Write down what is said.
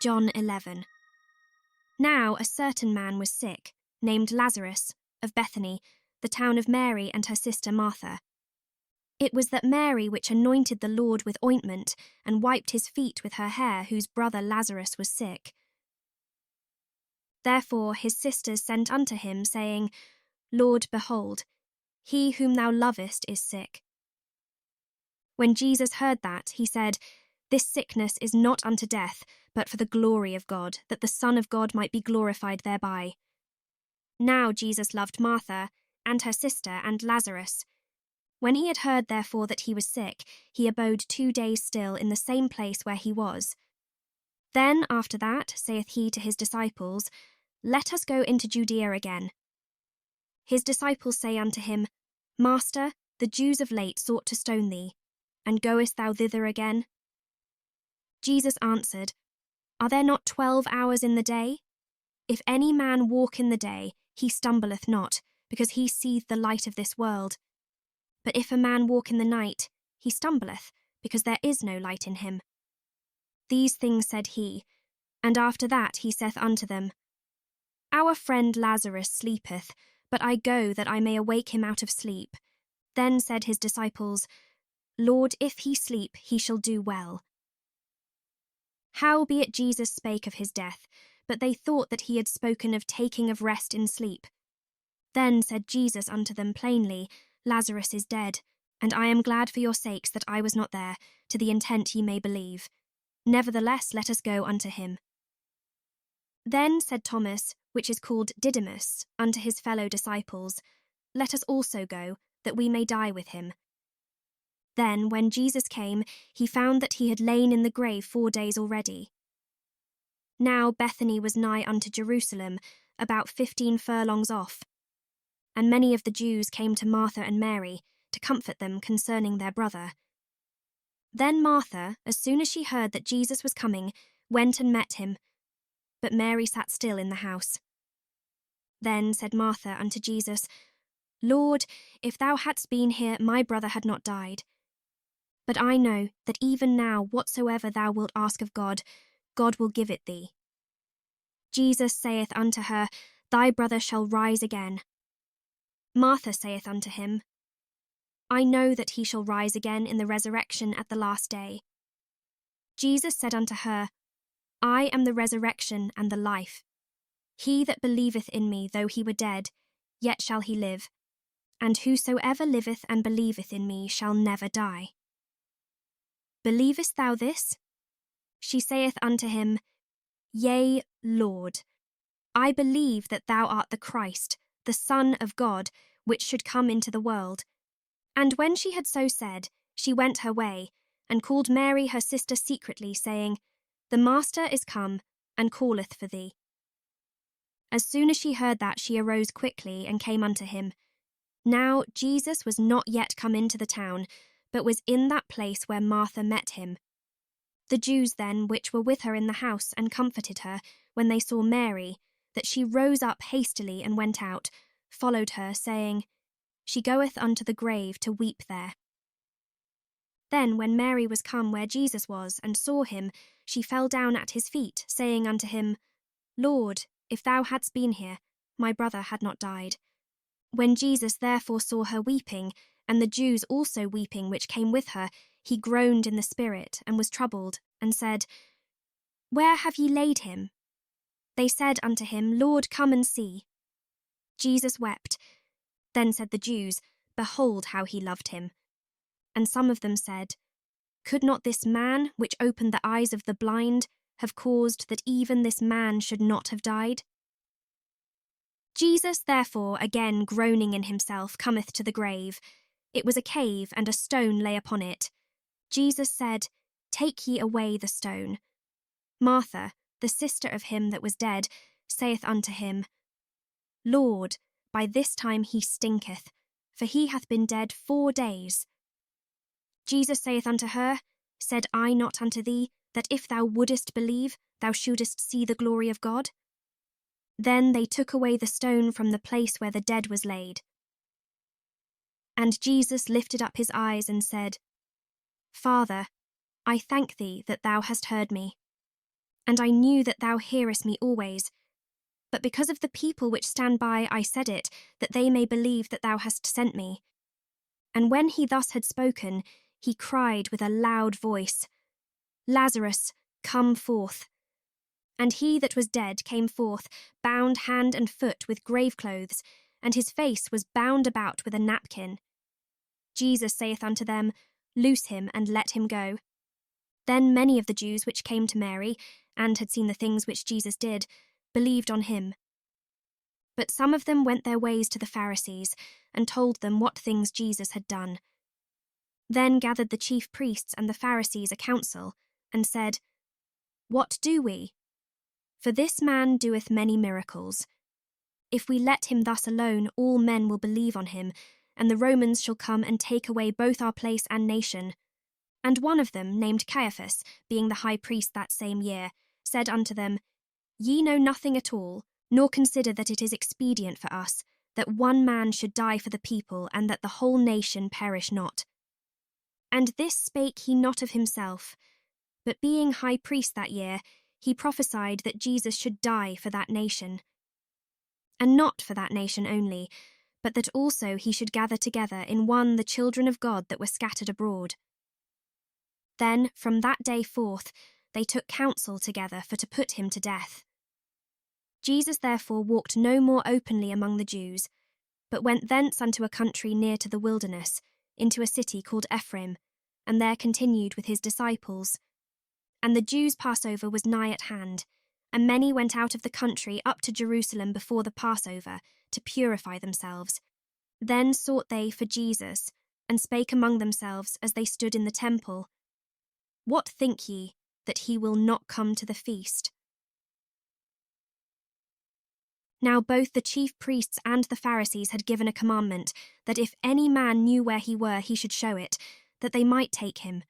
John 11. Now a certain man was sick, named Lazarus, of Bethany, the town of Mary and her sister Martha. It was that Mary which anointed the Lord with ointment and wiped his feet with her hair, whose brother Lazarus was sick. Therefore his sisters sent unto him, saying, Lord, behold, he whom thou lovest is sick. When Jesus heard that, he said, This sickness is not unto death, but for the glory of God, that the Son of God might be glorified thereby. Now Jesus loved Martha, and her sister, and Lazarus. When he had heard therefore that he was sick, he abode 2 days still in the same place where he was. Then after that saith he to his disciples, Let us go into Judea again. His disciples say unto him, Master, the Jews of late sought to stone thee, and goest thou thither again? Jesus answered, Are there not 12 hours in the day? If any man walk in the day, he stumbleth not, because he seeth the light of this world. But if a man walk in the night, he stumbleth, because there is no light in him. These things said he, and after that he saith unto them, Our friend Lazarus sleepeth, but I go that I may awake him out of sleep. Then said his disciples, Lord, if he sleep, he shall do well. Howbeit Jesus spake of his death, but they thought that he had spoken of taking of rest in sleep. Then said Jesus unto them plainly, Lazarus is dead, and I am glad for your sakes that I was not there, to the intent ye may believe. Nevertheless, let us go unto him. Then said Thomas, which is called Didymus, unto his fellow disciples, Let us also go, that we may die with him. Then, when Jesus came, he found that he had lain in the grave 4 days already. Now Bethany was nigh unto Jerusalem, about 15 furlongs off. And many of the Jews came to Martha and Mary, to comfort them concerning their brother. Then Martha, as soon as she heard that Jesus was coming, went and met him, but Mary sat still in the house. Then said Martha unto Jesus, Lord, if thou hadst been here, my brother had not died. But I know that even now whatsoever thou wilt ask of God, God will give it thee. Jesus saith unto her, Thy brother shall rise again. Martha saith unto him, I know that he shall rise again in the resurrection at the last day. Jesus said unto her, I am the resurrection and the life. He that believeth in me, though he were dead, yet shall he live. And whosoever liveth and believeth in me shall never die. Believest thou this? She saith unto him, Yea, Lord. I believe that thou art the Christ, the Son of God, which should come into the world. And when she had so said, she went her way, and called Mary her sister secretly, saying, The Master is come, and calleth for thee. As soon as she heard that, she arose quickly, and came unto him. Now Jesus was not yet come into the town, but was in that place where Martha met him. The Jews then, which were with her in the house, and comforted her, when they saw Mary, that she rose up hastily and went out, followed her, saying, She goeth unto the grave to weep there. Then when Mary was come where Jesus was, and saw him, she fell down at his feet, saying unto him, Lord, if thou hadst been here, my brother had not died. When Jesus therefore saw her weeping, and the Jews also weeping which came with her, he groaned in the spirit, and was troubled, and said, Where have ye laid him? They said unto him, Lord, come and see. Jesus wept. Then said the Jews, Behold how he loved him. And some of them said, Could not this man, which opened the eyes of the blind, have caused that even this man should not have died? Jesus therefore, again groaning in himself, cometh to the grave. It was a cave, and a stone lay upon it. Jesus said, Take ye away the stone. Martha, the sister of him that was dead, saith unto him, Lord, by this time he stinketh, for he hath been dead 4 days. Jesus saith unto her, Said I not unto thee, that if thou wouldest believe, thou shouldest see the glory of God? Then they took away the stone from the place where the dead was laid. And Jesus lifted up his eyes and said, Father, I thank thee that thou hast heard me. and I knew that thou hearest me always. But because of the people which stand by I said it, that they may believe that thou hast sent me. And when he thus had spoken, he cried with a loud voice, Lazarus, come forth. And he that was dead came forth, bound hand and foot with grave clothes, and his face was bound about with a napkin. Jesus saith unto them, Loose him, and let him go. Then many of the Jews which came to Mary, and had seen the things which Jesus did, believed on him. But some of them went their ways to the Pharisees, and told them what things Jesus had done. Then gathered the chief priests and the Pharisees a council, and said, What do we? For this man doeth many miracles. If we let him thus alone, all men will believe on him, and the Romans shall come and take away both our place and nation. And one of them, named Caiaphas, being the high priest that same year, said unto them, Ye know nothing at all, nor consider that it is expedient for us, that one man should die for the people, and that the whole nation perish not. And this spake he not of himself, but being high priest that year, he prophesied that Jesus should die for that nation. And not for that nation only, but that also he should gather together in one the children of God that were scattered abroad. Then, from that day forth, they took counsel together for to put him to death. Jesus therefore walked no more openly among the Jews, but went thence unto a country near to the wilderness, into a city called Ephraim, and there continued with his disciples. And the Jews' Passover was nigh at hand, and many went out of the country up to Jerusalem before the Passover, to purify themselves. Then sought they for Jesus, and spake among themselves as they stood in the temple, What think ye, that he will not come to the feast? Now both the chief priests and the Pharisees had given a commandment, that if any man knew where he were, he should show it, that they might take him,